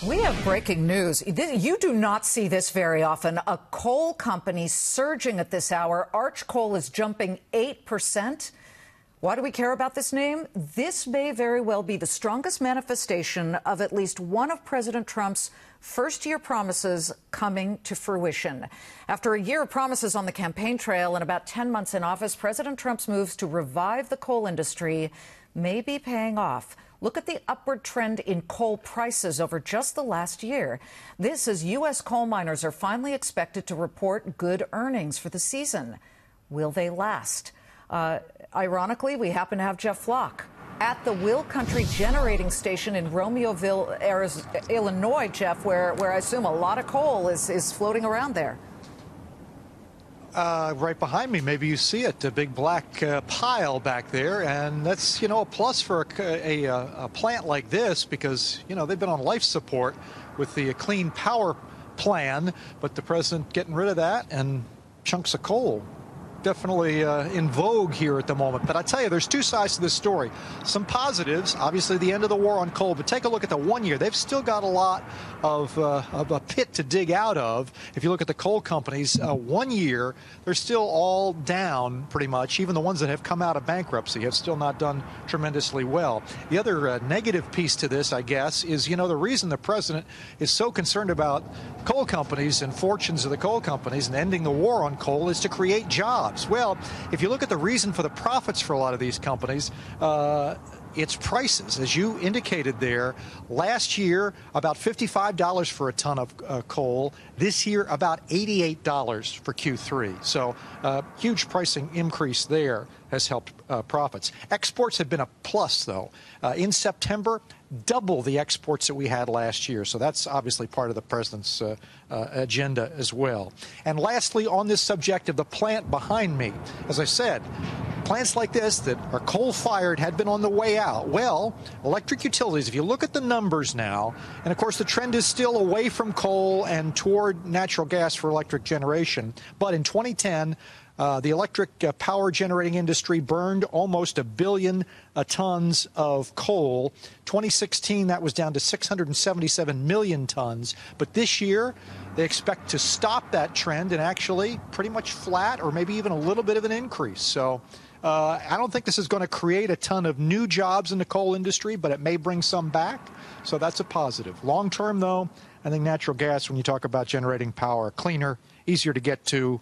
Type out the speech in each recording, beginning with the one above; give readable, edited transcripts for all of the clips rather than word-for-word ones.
We have breaking news. You do not see this very often. A coal company surging at this hour. Arch Coal is jumping 8%. Why do we care about this name? This may very well be the strongest manifestation of at least one of President Trump's first-year promises coming to fruition. After a year of promises on the campaign trail and about 10 months in office, President Trump's moves to revive the coal industry may be paying off. Look at the upward trend in coal prices over just the last year. This as U.S. coal miners are finally expected to report good earnings for the season. Will they last? Ironically, we happen to have Jeff Flock at the Will Country Generating Station in Romeoville, Illinois, Jeff, where I assume a lot of coal is floating around there. Right behind me, maybe you see it, a big black pile back there, and that's, a plus for a plant like this because, they've been on life support with the clean power plan, but the president getting rid of that and chunks of coal. Definitely in vogue here at the moment. But I tell you, there's two sides to this story. Some positives, obviously the end of the war on coal, but take a look at the 1 year. They've still got a lot of a pit to dig out of. If you look at the coal companies, 1 year, they're still all down pretty much. Even the ones that have come out of bankruptcy have still not done tremendously well. The other negative piece to this, I guess, is, the reason the president is so concerned about coal companies and fortunes of the coal companies and ending the war on coal is to create jobs. Well, if you look at the reason for the profits for a lot of these companies, it's prices. As you indicated there, last year, about $55 for a ton of coal. This year, about $88 for Q3. So huge pricing increase there has helped profits. Exports have been a plus, though. In September, double the exports that we had last year. So that's obviously part of the president's agenda as well. And lastly, on this subject of the plant behind me, as I said, plants like this that are coal-fired had been on the way out. Well, electric utilities, if you look at the numbers now, and of course the trend is still away from coal and toward natural gas for electric generation, but in 2010, the electric power generating industry burned almost 1 billion tons of coal. 2016, that was down to 677 million tons. But this year, they expect to stop that trend and actually pretty much flat or maybe even a little bit of an increase. So I don't think this is going to create a ton of new jobs in the coal industry, but it may bring some back. So that's a positive. Long term, though, I think natural gas, when you talk about generating power, cleaner, easier to get to,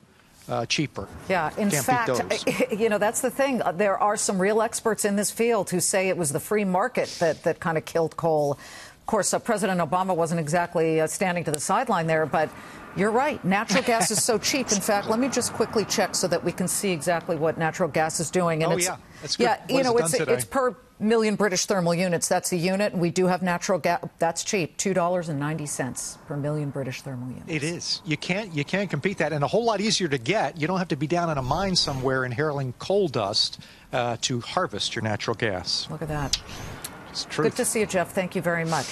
cheaper. Yeah, in fact, that's the thing. There are some real experts in this field who say it was the free market that kind of killed coal. Of course, President Obama wasn't exactly standing to the sideline there, but you're right. Natural gas is so cheap. In fact, let me just quickly check so that we can see exactly what natural gas is doing. And that's good. Yeah, it's per million British thermal units. That's the unit. And we do have natural gas. That's cheap. $2.90 per million British thermal units. It is. You can't compete that. And a whole lot easier to get. You don't have to be down in a mine somewhere inhaling coal dust to harvest your natural gas. Look at that. It's true. Good to see you, Jeff. Thank you very much.